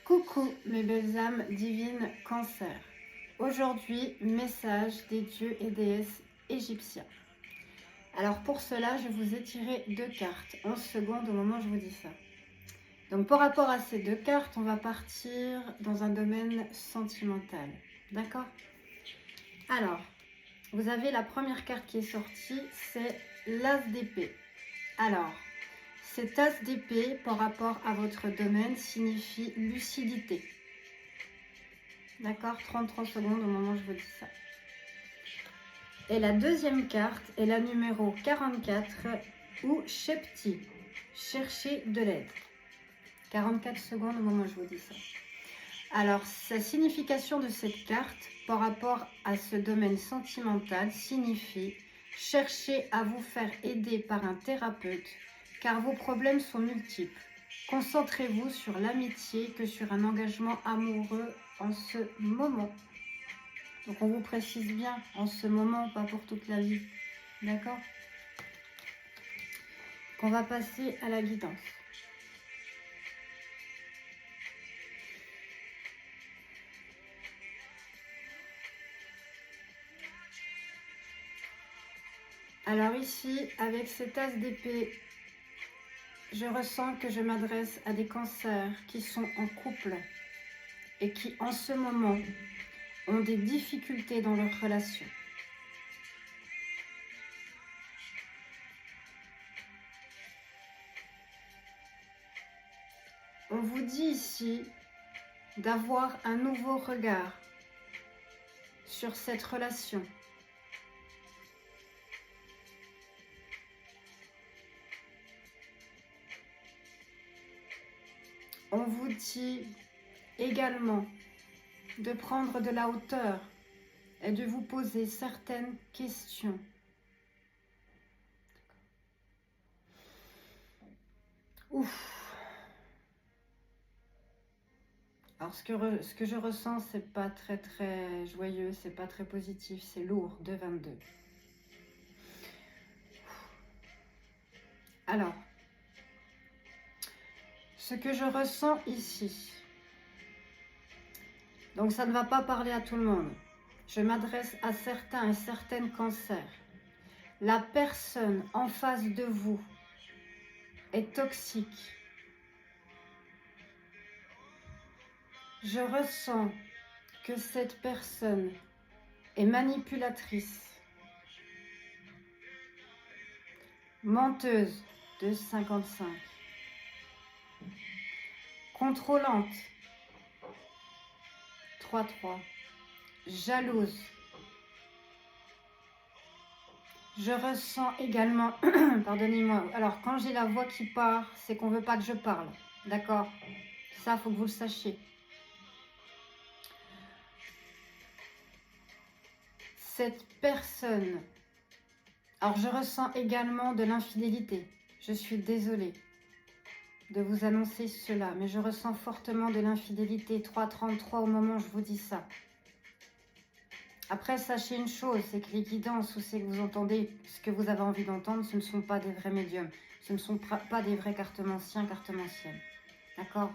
Coucou mes belles âmes divines Cancer. Aujourd'hui, message des dieux et déesses égyptiens. Alors pour cela, je vous ai tiré 2 cartes, 11 secondes au moment où je vous dis ça. Donc par rapport à ces 2 cartes, on va partir dans un domaine sentimental. D'accord? Alors, vous avez la première carte qui est sortie, c'est l'As d'épée. Alors, cet as d'épée par rapport à votre domaine signifie lucidité. D'accord, 33 secondes au moment où je vous dis ça. Et la deuxième carte est la numéro 44 ou Shepti, chercher de l'aide. 44 secondes au moment où je vous dis ça. Alors, sa signification de cette carte par rapport à ce domaine sentimental signifie chercher à vous faire aider par un thérapeute car vos problèmes sont multiples. Concentrez-vous sur l'amitié que sur un engagement amoureux en ce moment. Donc on vous précise bien en ce moment, pas pour toute la vie. D'accord? On va passer à la guidance. Alors ici, avec cet as d'épée, je ressens que je m'adresse à des cancers qui sont en couple et qui en ce moment ont des difficultés dans leur relation. On vous dit ici d'avoir un nouveau regard sur cette relation. On vous dit également de prendre de la hauteur et de vous poser certaines questions. Ouf. Alors ce que je ressens, c'est pas très joyeux, c'est pas très positif, c'est lourd, 2,22. Alors, ce que je ressens ici, donc ça ne va pas parler à tout le monde. Je m'adresse à certains et certaines cancers. La personne en face de vous est toxique. Je ressens que cette personne est manipulatrice, menteuse, 2,55, contrôlante, 3,3, jalouse. Je ressens également, pardonnez-moi, alors quand j'ai la voix qui part, c'est qu'on ne veut pas que je parle, d'accord? Ça, il faut que vous le sachiez. Cette personne, alors je ressens également de l'infidélité. Je suis désolée de vous annoncer cela, mais je ressens fortement de l'infidélité, 3,33 au moment où je vous dis ça. Après, sachez une chose, c'est que les guidances ou c'est que vous entendez ce que vous avez envie d'entendre, ce ne sont pas des vrais médiums. Ce ne sont pas des vrais cartomanciens, cartomanciennes. D'accord?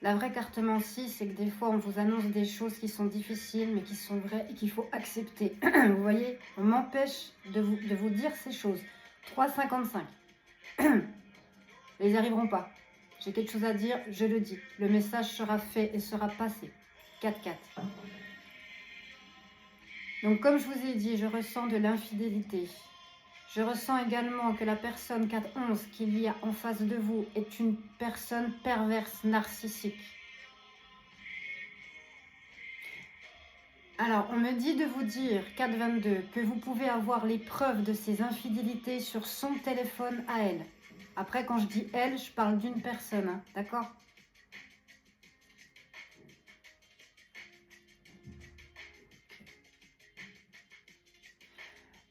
La vraie cartomancie, c'est que des fois, on vous annonce des choses qui sont difficiles, mais qui sont vraies et qu'il faut accepter. Vous voyez, on m'empêche de vous dire ces choses. 3,55. Ils n'y arriveront pas. J'ai quelque chose à dire, je le dis. Le message sera fait et sera passé. 4,4. Donc, comme je vous ai dit, je ressens de l'infidélité. Je ressens également que la personne 4,11 qu'il y a en face de vous est une personne perverse, narcissique. Alors, on me dit de vous dire, 4,22, que vous pouvez avoir les preuves de ces infidélités sur son téléphone à elle. Après, quand je dis elle, je parle d'une personne, hein, d'accord ?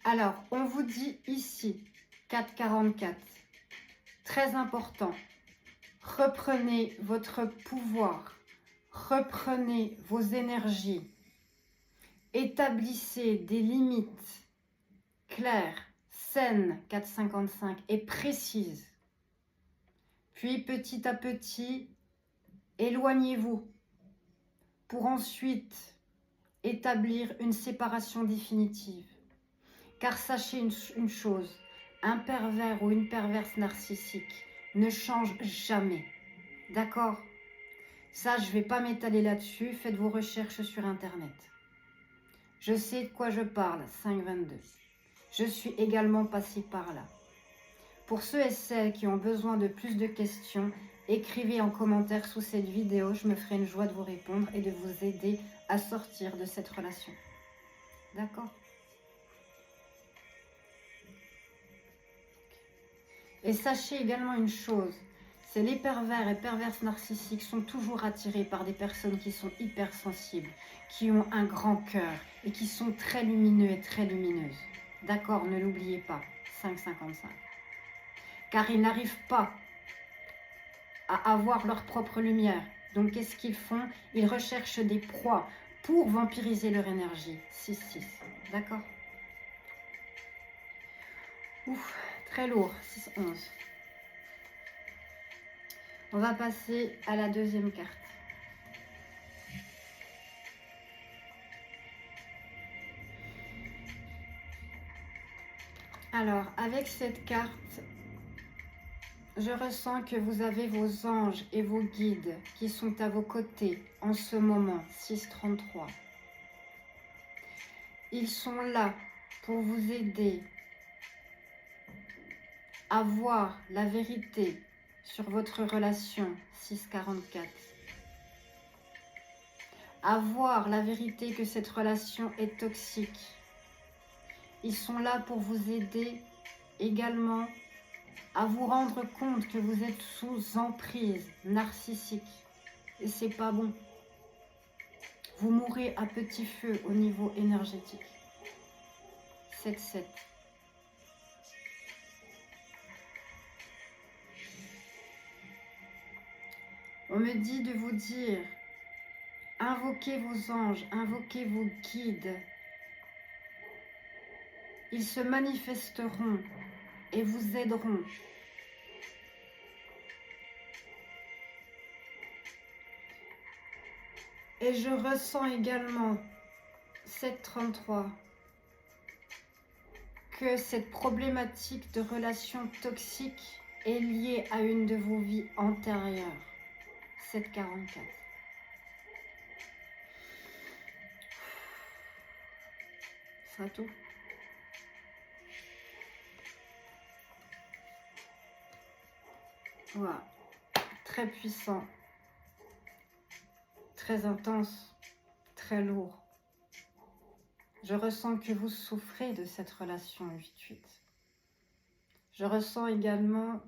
Alors, on vous dit ici, 4,44, très important, reprenez votre pouvoir, reprenez vos énergies, établissez des limites claires, saines, 4,55, et précises. Puis, petit à petit, Éloignez-vous pour ensuite établir une séparation définitive. Car sachez une chose, un pervers ou une perverse narcissique ne change jamais. D'accord? Ça, je ne vais pas m'étaler là-dessus. Faites vos recherches sur Internet. Je sais de quoi je parle, 522. Je suis également passée par là. Pour ceux et celles qui ont besoin de plus de questions, écrivez en commentaire sous cette vidéo. Je me ferai une joie de vous répondre et de vous aider à sortir de cette relation. D'accord? Et sachez également une chose, c'est les pervers et perverses narcissiques sont toujours attirés par des personnes qui sont hypersensibles, qui ont un grand cœur et qui sont très lumineux et très lumineuses. D'accord, ne l'oubliez pas, 5,55. Car ils n'arrivent pas à avoir leur propre lumière. Donc qu'est-ce qu'ils font? Ils recherchent des proies pour vampiriser leur énergie. 6,6. D'accord? Ouf, très lourd, 6,11. On va passer à la deuxième carte. Alors, avec cette carte, je ressens que vous avez vos anges et vos guides qui sont à vos côtés en ce moment, 6,33. Ils sont là pour vous aider à voir la vérité sur votre relation, 6,44. À voir la vérité que cette relation est toxique. Ils sont là pour vous aider également à vous rendre compte que vous êtes sous emprise narcissique. Et c'est pas bon. Vous mourrez à petit feu au niveau énergétique. 7,7. On me dit de vous dire, invoquez vos anges, invoquez vos guides. Ils se manifesteront et vous aideront. Et je ressens également, 7,33, que cette problématique de relation toxique est liée à une de vos vies antérieures. 7,44. Ça sera tout. Voilà. Très puissant. Très intense. Très lourd. Je ressens que vous souffrez de cette relation 8-8. Je ressens également,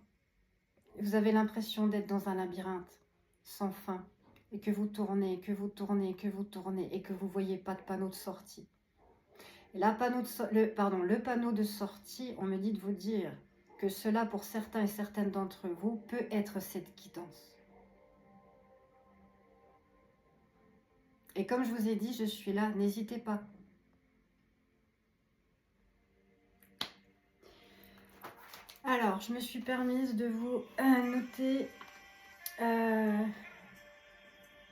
vous avez l'impression d'être dans un labyrinthe sans fin et que vous tournez, que vous tournez, que vous tournez et que vous ne voyez pas de panneau de sortie. Et le panneau de sortie, on me dit de vous dire que cela, pour certains et certaines d'entre vous, peut être cette guidance. Et comme je vous ai dit, je suis là, n'hésitez pas. Alors, je me suis permise de vous noter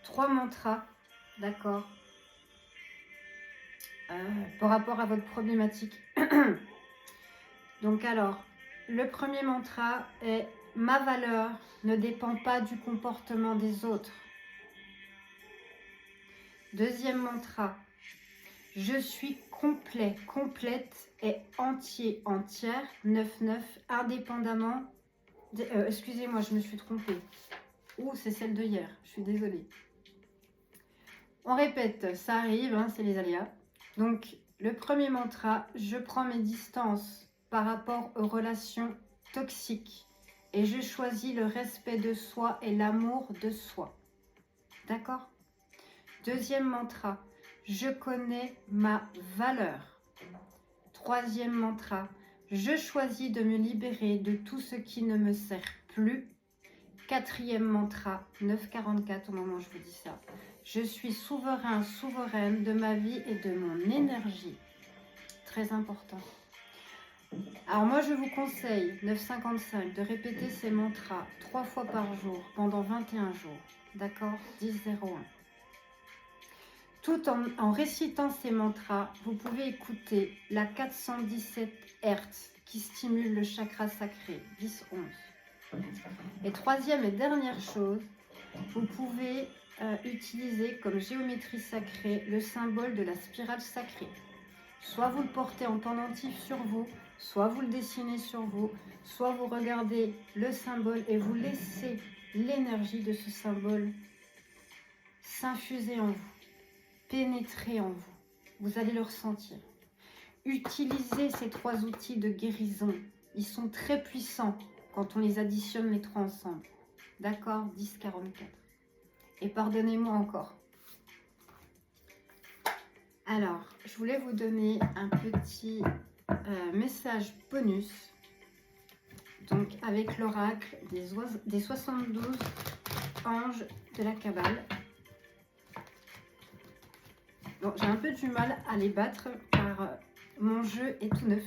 3 mantras, d'accord, par rapport à votre problématique. Donc alors, le premier mantra est « Ma valeur ne dépend pas du comportement des autres ». Deuxième mantra, « Je suis complet, complète et entier, entière, 9-9, indépendamment… » Excusez-moi, je me suis trompée. Ouh, c'est celle de hier, je suis désolée. On répète, ça arrive, hein, c'est les aléas. Donc, le premier mantra, je prends mes distances par rapport aux relations toxiques et je choisis le respect de soi et l'amour de soi. D'accord? Deuxième mantra, je connais ma valeur. Troisième mantra, je choisis de me libérer de tout ce qui ne me sert plus. Quatrième mantra, 9,44 au moment où je vous dis ça. Je suis souverain, souveraine de ma vie et de mon énergie. Très important. Alors moi, je vous conseille, 9,55, de répéter ces mantras 3 fois par jour pendant 21 jours. D'accord? 10,01. Tout en récitant ces mantras, vous pouvez écouter la 417 Hz qui stimule le chakra sacré, 10-11. Et troisième et dernière chose, vous pouvez utiliser comme géométrie sacrée le symbole de la spirale sacrée. Soit vous le portez en pendentif sur vous, soit vous le dessinez sur vous, soit vous regardez le symbole et vous laissez l'énergie de ce symbole s'infuser en vous, pénétrer en vous. Vous allez le ressentir. Utilisez ces 3 outils de guérison. Ils sont très puissants quand on les additionne les 3 ensemble. D'accord? 10,44. Et pardonnez-moi encore. Alors, je voulais vous donner un petit message bonus. Donc, avec l'oracle des 72 anges de la Kabbale. Bon, j'ai un peu du mal à les battre car mon jeu est tout neuf.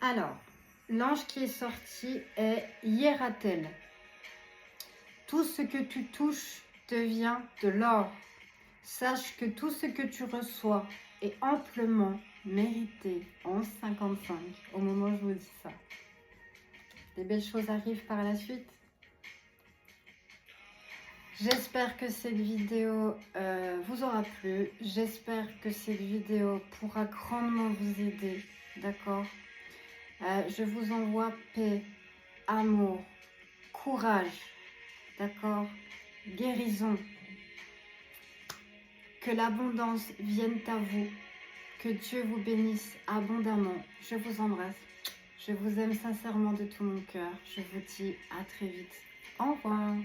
Alors, l'ange qui est sorti est Hiératel. Tout ce que tu touches devient de l'or. Sache que tout ce que tu reçois est amplement mérité. 11,55 au moment où je vous dis ça. Des belles choses arrivent par la suite. J'espère que cette vidéo vous aura plu. J'espère que cette vidéo pourra grandement vous aider. D'accord? Je vous envoie paix, amour, courage. D'accord? Guérison. Que l'abondance vienne à vous. Que Dieu vous bénisse abondamment. Je vous embrasse. Je vous aime sincèrement de tout mon cœur. Je vous dis à très vite. Au revoir.